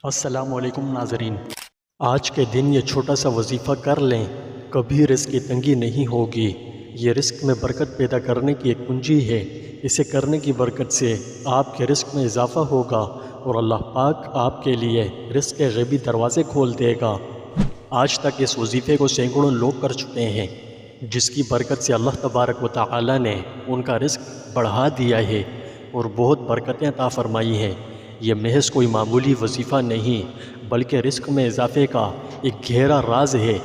السلام علیکم ناظرین، آج کے دن یہ چھوٹا سا وظیفہ کر لیں، کبھی رزق کی تنگی نہیں ہوگی۔ یہ رزق میں برکت پیدا کرنے کی ایک کنجی ہے۔ اسے کرنے کی برکت سے آپ کے رزق میں اضافہ ہوگا اور اللہ پاک آپ کے لیے رزق کے غیبی دروازے کھول دے گا۔ آج تک اس وظیفے کو سینکڑوں لوگ کر چکے ہیں، جس کی برکت سے اللہ تبارک و تعالی نے ان کا رزق بڑھا دیا ہے اور بہت برکتیں عطا فرمائی ہیں۔ یہ محض کوئی معمولی وظیفہ نہیں بلکہ رزق میں اضافے کا ایک گہرا راز ہے۔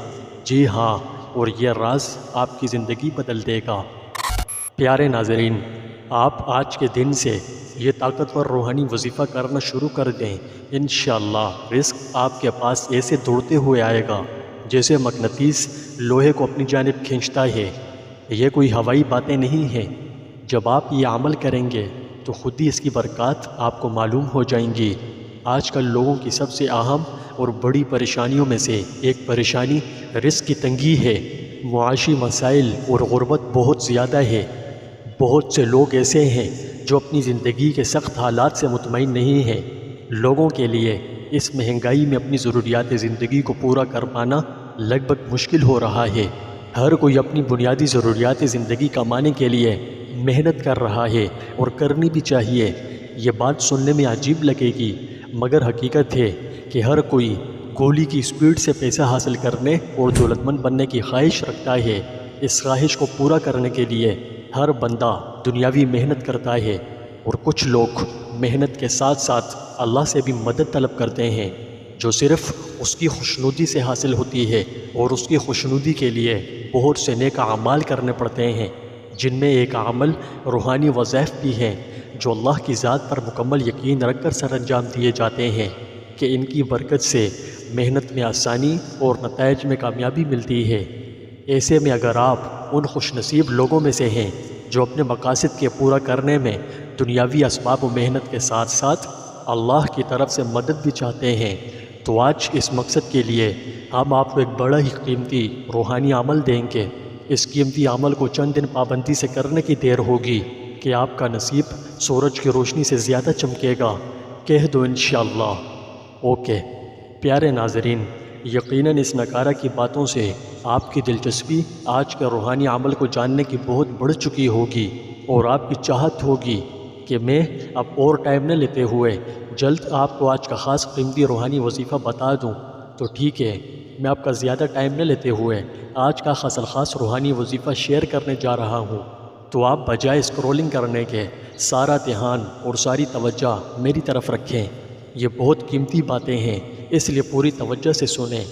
جی ہاں، اور یہ راز آپ کی زندگی بدل دے گا۔ پیارے ناظرین، آپ آج کے دن سے یہ طاقتور روحانی وظیفہ کرنا شروع کر دیں۔ انشاءاللہ رزق آپ کے پاس ایسے دوڑتے ہوئے آئے گا جیسے مقناطیس لوہے کو اپنی جانب کھینچتا ہے۔ یہ کوئی ہوائی باتیں نہیں ہیں۔ جب آپ یہ عمل کریں گے تو خود ہی اس کی برکات آپ کو معلوم ہو جائیں گی۔ آج کل لوگوں کی سب سے اہم اور بڑی پریشانیوں میں سے ایک پریشانی رزق کی تنگی ہے۔ معاشی مسائل اور غربت بہت زیادہ ہے۔ بہت سے لوگ ایسے ہیں جو اپنی زندگی کے سخت حالات سے مطمئن نہیں ہیں۔ لوگوں کے لیے اس مہنگائی میں اپنی ضروریات زندگی کو پورا کر پانا لگ بھگ مشکل ہو رہا ہے۔ ہر کوئی اپنی بنیادی ضروریات زندگی کمانے کے لیے محنت کر رہا ہے اور کرنی بھی چاہیے۔ یہ بات سننے میں عجیب لگے گی، مگر حقیقت ہے کہ ہر کوئی گولی کی سپیڈ سے پیسہ حاصل کرنے اور دولت مند بننے کی خواہش رکھتا ہے۔ اس خواہش کو پورا کرنے کے لیے ہر بندہ دنیاوی محنت کرتا ہے، اور کچھ لوگ محنت کے ساتھ ساتھ اللہ سے بھی مدد طلب کرتے ہیں، جو صرف اس کی خوشنودی سے حاصل ہوتی ہے، اور اس کی خوشنودی کے لیے بہت سے نیک اعمال کرنے پڑتے ہیں، جن میں ایک عمل روحانی وظائف بھی ہیں جو اللہ کی ذات پر مکمل یقین رکھ کر سر انجام دیے جاتے ہیں کہ ان کی برکت سے محنت میں آسانی اور نتائج میں کامیابی ملتی ہے۔ ایسے میں اگر آپ ان خوش نصیب لوگوں میں سے ہیں جو اپنے مقاصد کے پورا کرنے میں دنیاوی اسباب و محنت کے ساتھ ساتھ اللہ کی طرف سے مدد بھی چاہتے ہیں، تو آج اس مقصد کے لیے ہم آپ کو ایک بڑا ہی قیمتی روحانی عمل دیں گے۔ اس قیمتی عمل کو چند دن پابندی سے کرنے کی دیر ہوگی کہ آپ کا نصیب سورج کی روشنی سے زیادہ چمکے گا۔ کہہ دو انشاءاللہ۔ اوکے پیارے ناظرین، یقیناً اس نکارہ کی باتوں سے آپ کی دلچسپی آج کے روحانی عمل کو جاننے کی بہت بڑھ چکی ہوگی، اور آپ کی چاہت ہوگی کہ میں اب اور ٹائم نہ لیتے ہوئے جلد آپ کو آج کا خاص قیمتی روحانی وظیفہ بتا دوں۔ تو ٹھیک ہے، میں آپ کا زیادہ ٹائم نہ لیتے ہوئے آج کا خاص روحانی وظیفہ شیئر کرنے جا رہا ہوں۔ تو آپ بجائے اسکرولنگ کرنے کے سارا دھیان اور ساری توجہ میری طرف رکھیں۔ یہ بہت قیمتی باتیں ہیں، اس لیے پوری توجہ سے سنیں۔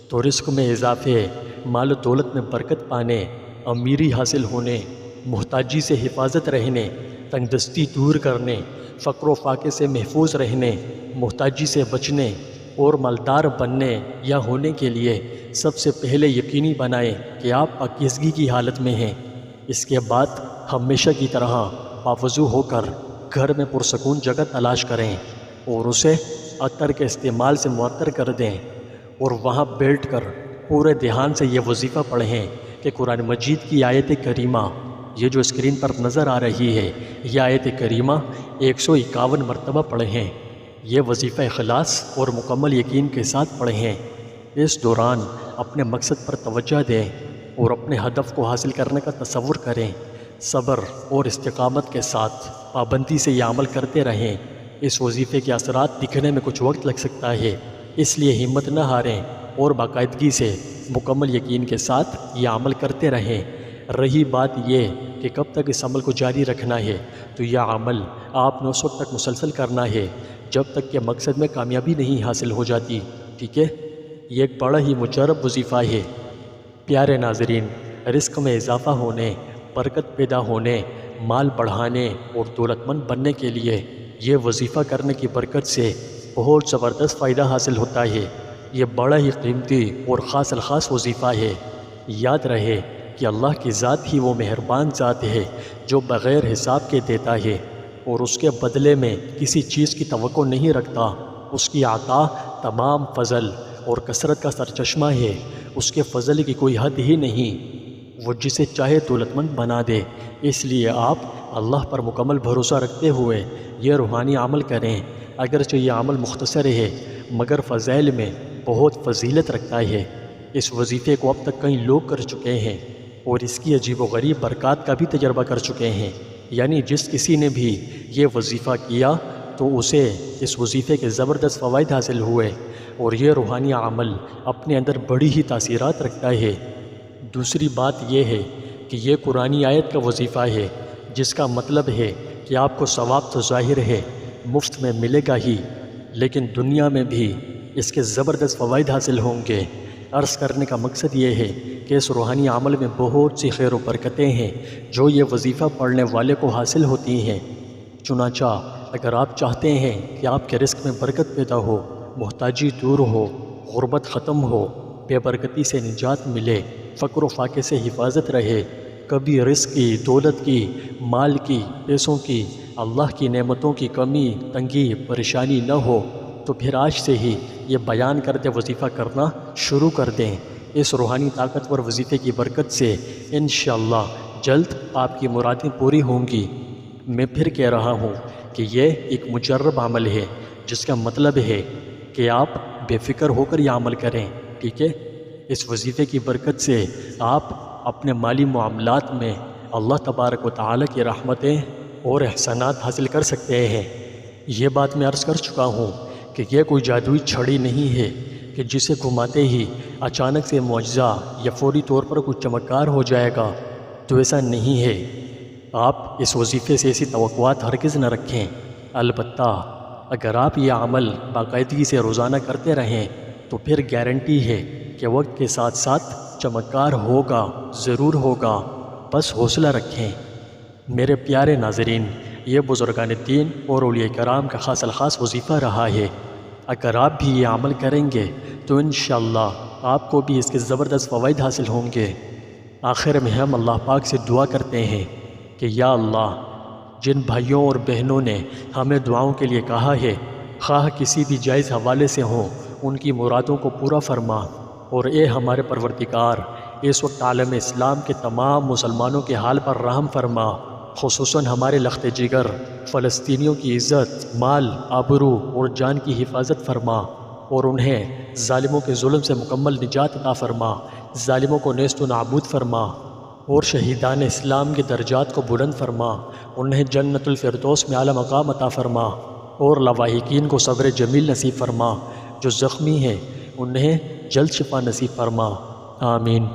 تو رزق میں اضافے، مال و دولت میں برکت پانے، امیری حاصل ہونے، محتاجی سے حفاظت رہنے، تنگ دستی دور کرنے، فقر و فاقے سے محفوظ رہنے، محتاجی سے بچنے اور مالدار بننے یا ہونے کے لیے سب سے پہلے یقینی بنائیں کہ آپ پاکیزگی کی حالت میں ہیں۔ اس کے بعد ہمیشہ کی طرح باوضو ہو کر گھر میں پرسکون جگہ تلاش کریں اور اسے عطر کے استعمال سے معطر کر دیں، اور وہاں بیٹھ کر پورے دھیان سے یہ وظیفہ پڑھیں کہ قرآن مجید کی آیت کریمہ، یہ جو اسکرین پر نظر آ رہی ہے، یہ آیت کریمہ 151 مرتبہ پڑھیں۔ یہ وظیفہ اخلاص اور مکمل یقین کے ساتھ پڑھیں۔ اس دوران اپنے مقصد پر توجہ دیں اور اپنے ہدف کو حاصل کرنے کا تصور کریں۔ صبر اور استقامت کے ساتھ پابندی سے یہ عمل کرتے رہیں۔ اس وظیفے کے اثرات دکھنے میں کچھ وقت لگ سکتا ہے، اس لیے ہمت نہ ہاریں اور باقاعدگی سے مکمل یقین کے ساتھ یہ عمل کرتے رہیں۔ رہی بات یہ کہ کب تک اس عمل کو جاری رکھنا ہے، تو یہ عمل آپ نے اس وقت تک مسلسل کرنا ہے جب تک کہ مقصد میں کامیابی نہیں حاصل ہو جاتی، ٹھیک ہے؟ یہ ایک بڑا ہی مجرب وظیفہ ہے۔ پیارے ناظرین، رزق میں اضافہ ہونے، برکت پیدا ہونے، مال بڑھانے اور دولت مند بننے کے لیے یہ وظیفہ کرنے کی برکت سے بہت زبردست فائدہ حاصل ہوتا ہے۔ یہ بڑا ہی قیمتی اور خاص وظیفہ ہے۔ یاد رہے کہ اللہ کی ذات ہی وہ مہربان ذات ہے جو بغیر حساب کے دیتا ہے اور اس کے بدلے میں کسی چیز کی توقع نہیں رکھتا۔ اس کی عطا تمام فضل اور کثرت کا سرچشمہ ہے۔ اس کے فضل کی کوئی حد ہی نہیں، وہ جسے چاہے دولت مند بنا دے۔ اس لیے آپ اللہ پر مکمل بھروسہ رکھتے ہوئے یہ روحانی عمل کریں۔ اگرچہ یہ عمل مختصر ہے مگر فضائل میں بہت فضیلت رکھتا ہے۔ اس وظیفے کو اب تک کئی لوگ کر چکے ہیں اور اس کی عجیب و غریب برکات کا بھی تجربہ کر چکے ہیں، یعنی جس کسی نے بھی یہ وظیفہ کیا تو اسے اس وظیفے کے زبردست فوائد حاصل ہوئے اور یہ روحانی عمل اپنے اندر بڑی ہی تاثیرات رکھتا ہے۔ دوسری بات یہ ہے کہ یہ قرآنی آیت کا وظیفہ ہے، جس کا مطلب ہے کہ آپ کو ثواب تو ظاہر ہے مفت میں ملے گا ہی، لیکن دنیا میں بھی اس کے زبردست فوائد حاصل ہوں گے۔ عرض کرنے کا مقصد یہ ہے کہ اس روحانی عمل میں بہت سی خیر و برکتیں ہیں جو یہ وظیفہ پڑھنے والے کو حاصل ہوتی ہیں۔ چنانچہ اگر آپ چاہتے ہیں کہ آپ کے رزق میں برکت پیدا ہو، محتاجی دور ہو، غربت ختم ہو، بے برکتی سے نجات ملے، فقر و فاقے سے حفاظت رہے، کبھی رزق کی، دولت کی، مال کی، پیسوں کی، اللہ کی نعمتوں کی کمی، تنگی، پریشانی نہ ہو، تو پھر آج سے ہی یہ بیان کرتے وظیفہ کرنا شروع کر دیں۔ اس روحانی طاقتور وظیفے کی برکت سے انشاءاللہ جلد آپ کی مرادیں پوری ہوں گی۔ میں پھر کہہ رہا ہوں کہ یہ ایک مجرب عمل ہے، جس کا مطلب ہے کہ آپ بے فکر ہو کر یہ عمل کریں، ٹھیک ہے؟ اس وظیفے کی برکت سے آپ اپنے مالی معاملات میں اللہ تبارک و تعالیٰ کی رحمتیں اور احسانات حاصل کر سکتے ہیں۔ یہ بات میں عرض کر چکا ہوں کہ یہ کوئی جادوئی چھڑی نہیں ہے کہ جسے گھماتے ہی اچانک سے معجزہ یا فوری طور پر کچھ چمکار ہو جائے گا، تو ایسا نہیں ہے۔ آپ اس وظیفے سے ایسی توقعات ہرگز نہ رکھیں، البتہ اگر آپ یہ عمل باقاعدگی سے روزانہ کرتے رہیں تو پھر گارنٹی ہے کہ وقت کے ساتھ ساتھ چمکار ہوگا، ضرور ہوگا، بس حوصلہ رکھیں۔ میرے پیارے ناظرین، یہ بزرگان دین اور اولیاء کرام کا خاص الخاص وظیفہ رہا ہے۔ اگر آپ بھی یہ عمل کریں گے تو انشاءاللہ آپ کو بھی اس کے زبردست فوائد حاصل ہوں گے۔ آخر میں ہم اللہ پاک سے دعا کرتے ہیں کہ یا اللہ، جن بھائیوں اور بہنوں نے ہمیں دعاؤں کے لیے کہا ہے، خواہ کسی بھی جائز حوالے سے ہوں، ان کی مرادوں کو پورا فرما، اور اے ہمارے پروردگار، اس وقت عالم اسلام کے تمام مسلمانوں کے حال پر رحم فرما، خصوصاً ہمارے لخت جگر فلسطینیوں کی عزت، مال، آبرو اور جان کی حفاظت فرما، اور انہیں ظالموں کے ظلم سے مکمل نجات عطا فرما، ظالموں کو نیست و نابود فرما، اور شہیدان اسلام کے درجات کو بلند فرما، انہیں جنت الفردوس میں اعلیٰ مقام عطا فرما، اور لواحقین کو صبر جمیل نصیب فرما، جو زخمی ہیں انہیں جلد شفا نصیب فرما، آمین۔